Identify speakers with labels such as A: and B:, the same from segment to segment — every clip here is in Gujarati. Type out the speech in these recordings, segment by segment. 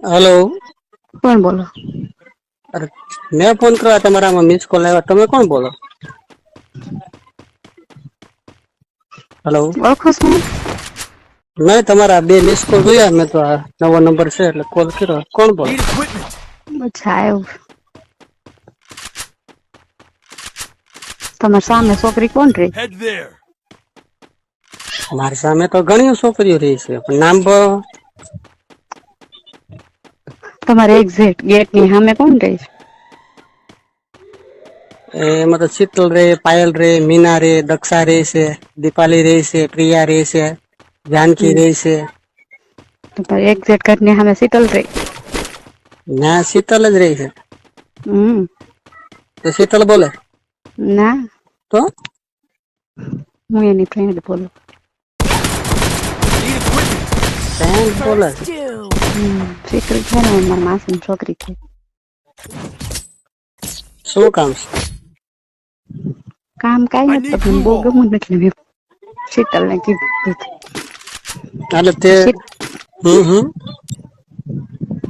A: हेलो।
B: कौन बोलो?
A: अरे मैं फोन करवा તમારા માં મિસ કોલ આવ્યા તમે કોણ બોલો? हेलो
B: ઓળખો છો?
A: नहीं તમારા બે મિસ કોલ જોયા મેં તો આ નવો નંબર છે એટલે કોલ કર્યો કોણ બોલો?
B: અચ્છા એવું તમારી સામે છોકરી કોણ રહી?
A: મારી સામે તો ઘણી છોકરીઓ રહી છે પણ નામ
B: તમારે એક્ઝેક્ટ ગેટ ની સામે કોણ રહી છે?
A: એમાં તો શીતલ રે, પાયલ રે, મીના રે, દક્ષા રે છે, દીપાલી રે છે, પ્રિયા રે છે, જાનકી રે છે.
B: તમારે એક્ઝેક્ટ ઘર ની સામે શીતલ રહી?
A: ના શીતલ જ રહી છે.
B: હમ
A: તો શીતલ બોલે?
B: ના
A: તો
B: હું એની ફ્રેન્ડ બોલું.
A: ફ્રેન્ડ બોલે છે?
B: શીતલ છે ને મારા માસી ની છોકરી છે.
A: શું કામ છે?
B: કામ કઈ નથી પણ બહુ ગમું એટલે મેં શીતલ ને કીધું.
A: એટલે તે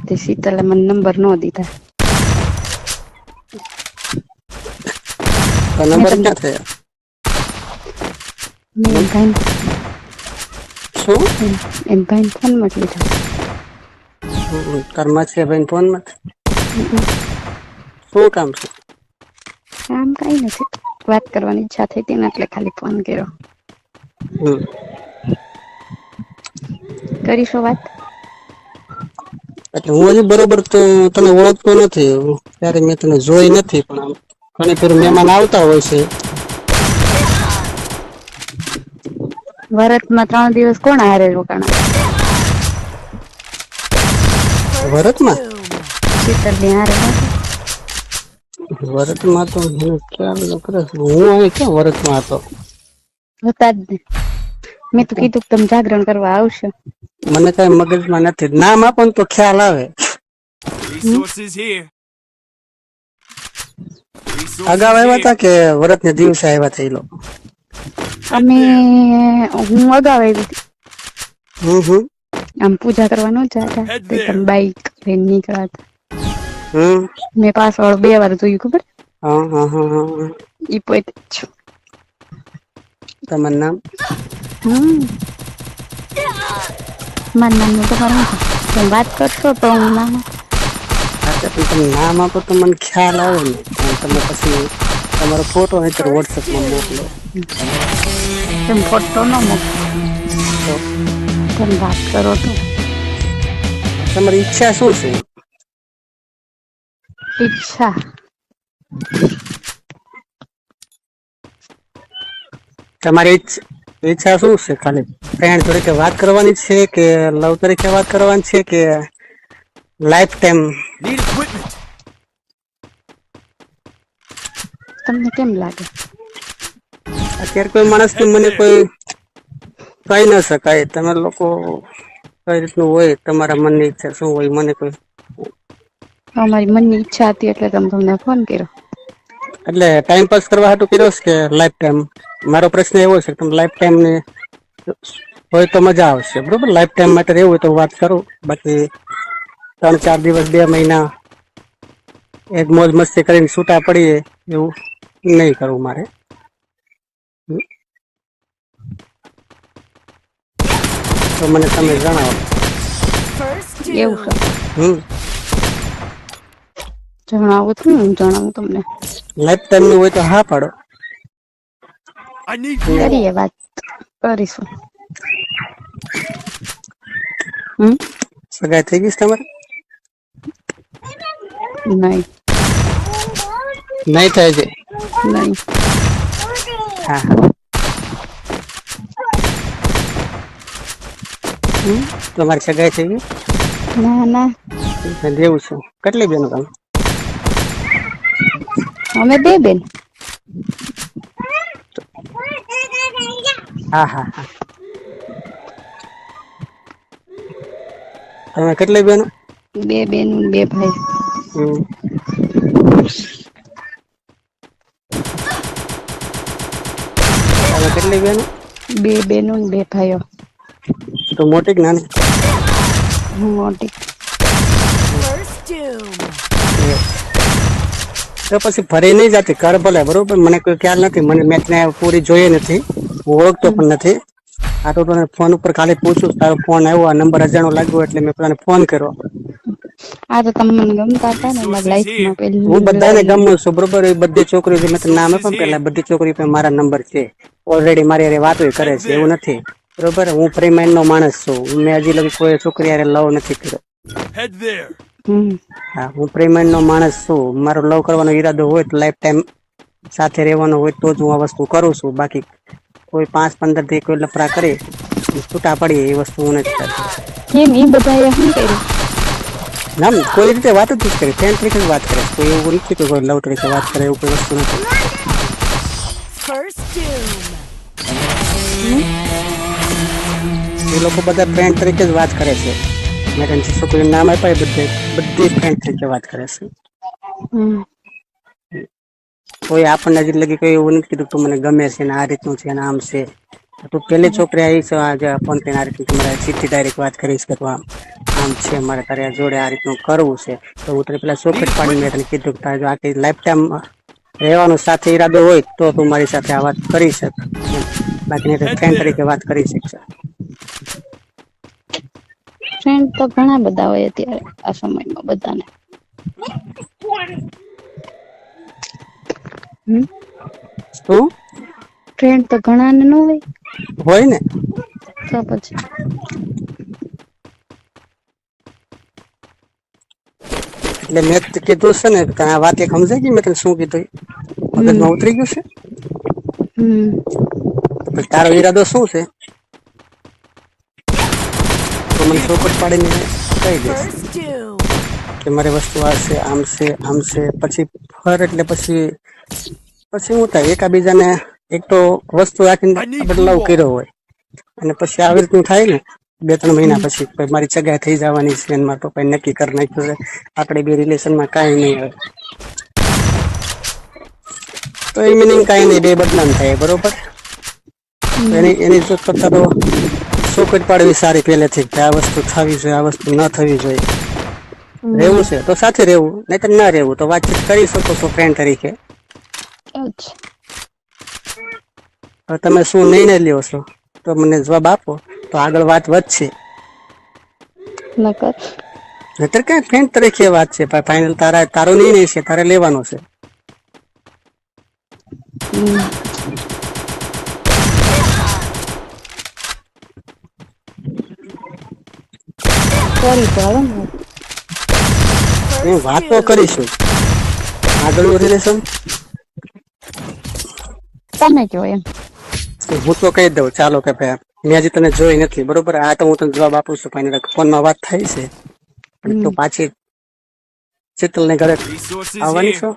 B: તે શીતલે મને નંબર ન દીધા.
A: તો
B: મેં
A: નંબર
B: તમને
A: ક્યાં થયા?
B: મેં
A: શું
B: એન ભાઈ ફોન માં જ લીધા.
A: તાર માછલી ભાઈ ફોન માં શું કામ છે?
B: કામ કઈ નથી વાત કરવાની ઈચ્છા થઈ હતી ને એટલે ખાલી ફોન કર્યો. કરીશું વાત?
A: એટલે હું હજી બરોબર તો તને ઓળખતો નથી ત્યારે મેં તને જોઈ નથી પણ આમ ઘણી ફેર મહેમાન આવતા હોય છે.
B: વરસમાં 3 દિવસ કોણ હારે રોકાણા?
A: વરતમાં
B: શીતલ ની હારે
A: વરતમાં તો ખ્યાલ કરે હું અહીં ક્યાં વરતમાં હતો?
B: હતા જ ને મેં તો કીધું તમે જાગરણ કરવા આવશો.
A: મને કઈ મગજમાં નથી નામ આપો ને તો ખ્યાલ આવે. અગાઉ આવ્યા હતા કે વરત ને દિવસે આવ્યા હતા એ લોકો?
B: હું અગાઉ આવી હતી.
A: હમ
B: આમ પૂજા કરવા ન જતા તમે બાઈક લઈને નીકળ્યા હતા.
A: હમ
B: મેં પાછળ 2 વાર જોયું ખબર?
A: હા.
B: ઈ પોતે જ છું.
A: તમાર નામ?
B: માર નામ નું તમારે શું છે? તમે વાત કરશો તો હું નામ
A: હા તો પણ તમે નામ આપો તો મને ખ્યાલ આવે ને તમે પછી તમારો ફોટો અત્યારે વોટ્સએપમાં મોકલો.
B: તેમ ફોટો ન મોકલો.
A: તો
B: તમે વાત કરો તો.
A: તમારી ઈચ્છા શું છે?
B: ઈચ્છા
A: તમારી ઈચ્છા શું છે? ખાલી ફ્રેન્ડ તરીકે વાત કરવાની છે કે લવ તરીકે વાત કરવાની છે કે લાઈફ ટાઈમ?
B: તમને કેમ લાગે?
A: અત્યારે કોઈ માણસ ને મને કોઈ કહી ના શકાય તમે લોકો કઈ રીતનું હોય તમારા મનની ઈચ્છા શું હોય મને કોઈ
B: અમારી મનની ઈચ્છા હતી એટલે તમને ફોન કર્યો.
A: એટલે ટાઈમપાસ કરવા હાટુ કર્યો છે કે લાઈફ ટાઈમ? મારો પ્રશ્ન એવો છે કે લાઈફ ટાઈમ ને હોય તો મજા આવશે બરોબર લાઈફ ટાઈમ માટે રહેવું હોય તો વાત કરું બાકી 3-4 દિવસ 2 મહિના એક મોજ મસ્તી કરીને છૂટા પડીએ એવું નહી કરવું મારે. તો મને તમે જણાવો.
B: એવું છે?
A: હમ
B: જણાવું છું હું જણાવું તમને.
A: લાઈફ ટાઈમ નું હોય તો હા પાડો.
B: કરીએ વાત કરીશું.
A: સગાઈ થઈ ગઈ છે તમારે?
B: નહીં.
A: નહીં થાય છે?
B: નહીં.
A: હા. તમારી સગાઈ થઈ ગઈ?
B: ના.
A: દેવું છે કેટલી બેનો તમે?
B: અમે 2 બેન.
A: હા. તમે કેટલી બેનો?
B: 2 બેન 2 ભાઈ.
A: હમ તમે કેટલી બેનો?
B: 2 બેનો 2 ભાઈઓ.
A: તો મોટી કે નાની?
B: હું મોટી.
A: તો પછી ફરી નહીં જતી કર ભલે બરોબર મને કોઈ ખ્યાલ નથી મને મેચ ને પૂરી જોઈએ નથી હું ઓળખતો પણ નથી આ તો તને ફોન ઉપર ખાલી પૂછું તારો ફોન આવ્યો આ નંબર અજાણો લાગ્યો એટલે મેં તને ફોન કર્યો
B: આ તો તમે મને ગમતા હતા ને મારી લાઈફમાં પહેલી
A: હું બધાને ગમું છું બરોબર એ બધી છોકરીઓ જે મેં તને નામ આપ્યું પેલા બધી છોકરીઓ પાસે મારા નંબર છે ઓલરેડી મારી હારે વાતો કરે છે એવું નથી બરોબર હું ફ્રી માઇન્ડ નો માણસ છું મેં હજી લગી કોઈ છોકરી હારે લવ નથી કર્યો હા હું ફ્રી માઇન્ડ નો માણસ છું મારો લવ કરવાનો ઈરાદો હોય તો લાઈફ ટાઈમ સાથે રહેવાનો હોય તો જ હું આ વસ્તુ કરું છું બાકી કોઈ 5-15 થી કોઈ લફરા કરે છૂટા પડીએ એ વસ્તુ હું નથી કરતો
B: કેમ એ બધાએ શું કર્યું
A: ના કોઈ રીતે વાત જ કરી ફ્રેન્ડ તરીકે જ વાત કરે કોઈ એવું નથી કે કોઈ લવ તરીકે વાત કરે એવું કોઈ વસ્તુ નથી એ લોકો બધા ફ્રેન્ડ તરીકે જ વાત કરે છે મેં તને જે છોકરીનું નામ આપ્યા બધી ફ્રેન્ડ તરીકે વાત કરે છે કોઈ આપણને હજી લગી કોઈ એવું નથી કીધું તું મને ગમે છે ને આ રીતનું છે ને આમ છે તું પેલી છોકરી આવી છે આજે ફોન કરીને આ રીતનું તમારે સીધી ડાયરેક્ટ વાત કરીશ કે આમ છે મારે તારે જોડે આ રીતનું કરવું છે તો હું તને પેલા ચોખટ પાડીને મેં તને કીધું કે તારે જો આખી લાઈફ ટાઈમ રહેવાનો સાથે ઈરાદો હોય તો તું મારી સાથે આ વાત કરી શક બાકી ફ્રેન્ડ તરીકે વાત કરી શકશે
B: ફ્રેન્ડ તો ઘણા બધા હોય અત્યારે આ સમયમાં બધાને
A: શું
B: ફ્રેન્ડ તો ઘણા ને ન
A: હોય ને
B: તો પછી
A: એટલે મેં કીધું છે ને આ વાત એક સમજાય ગઈ મેં તને શું કીધું મગજમાં ઉતરી ગયું છે તો પછી તારો ઈરાદો શું છે તો મને ચોખટ પાડીને કહી દઈશ કે મારી વસ્તુ આ છે આમ છે પછી ફર એટલે પછી શું થાય એકાબીજાને એક તો વસ્તુ રાખીને આપણે લવ કર્યો હોય અને પછી આવી રીતનું થાય ને 2-3 મહિના પછી મારી જગ્યાએ થઈ જવાની છે અને મારા પપ્પાએ નક્કી કરી નાખ્યું છે આપણે બે રિલેશનમાં કાંઈ નહીં હોય તો એ મિનિંગ કાંઈ નહીં બે બદનામ થાય બરોબર એની જો કરતા તો ચોખટ પાડવી સારી પહેલેથી કે આ વસ્તુ થવી જોઈએ આ વસ્તુ ન થવી જોઈએ રહેવું છે તો સાથે રહેવું નહીતર ન રહેવું તો વાતચીત કરી શકો છો ફ્રેન્ડ તરીકે હવે તમે શું નિર્ણય લ્યો છો તો મને જવાબ આપો તો આગળ વાત વધશે નહીતર કઈ ફ્રેન્ડ તરીકે વાત છે ફાઇનલ તારો નિર્ણય છે તારે લેવાનો છે વાતો કરીશું આગળનું રિલેશન
B: તમે કહો એમ
A: હું તો કહી દઉં ચાલો કે ભાઈ મેં હજી તને જોઈ નથી બરોબર આ તો હું તને જવાબ આપું છું ફાઇનલ ફોનમાં વાત થઈ છે પણ તો પાછી શીતલ ને ઘરે આવવાની છો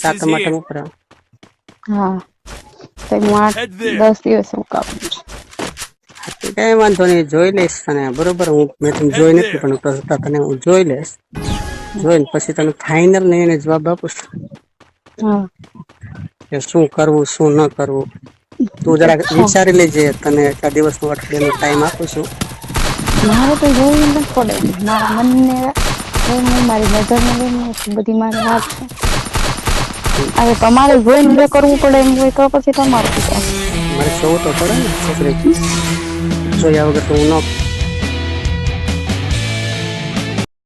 A: સાતમ આઠમ ઉપર
B: હા તો હું 8-10 દિવસ રોકાવું
A: કઈ વાંધો નહીં જોઈ લઈશ તને બરોબર હું મેં તને જોઈ નથી પણ તને હું જોઈ લઈશ જોઈને પછી તને ફાઇનલ ને એને જવાબ આપું છું કે શું કરવું શું ન કરવું તું જરા વિચારી લેજે તને એટલા દિવસનો અઠવાડિયાનો ટાઈમ આપું છું
B: મારે તો જોવું નથી પડે મારા મનને મારી નજરને લઈને બધી મારી વાત છે હવે તમારે જોઈને જે કરવું પડે એમ હોય તો પછી તમારું
A: મારે જોવું તો પડે ને છોકરી જોયા વગર તો હું ન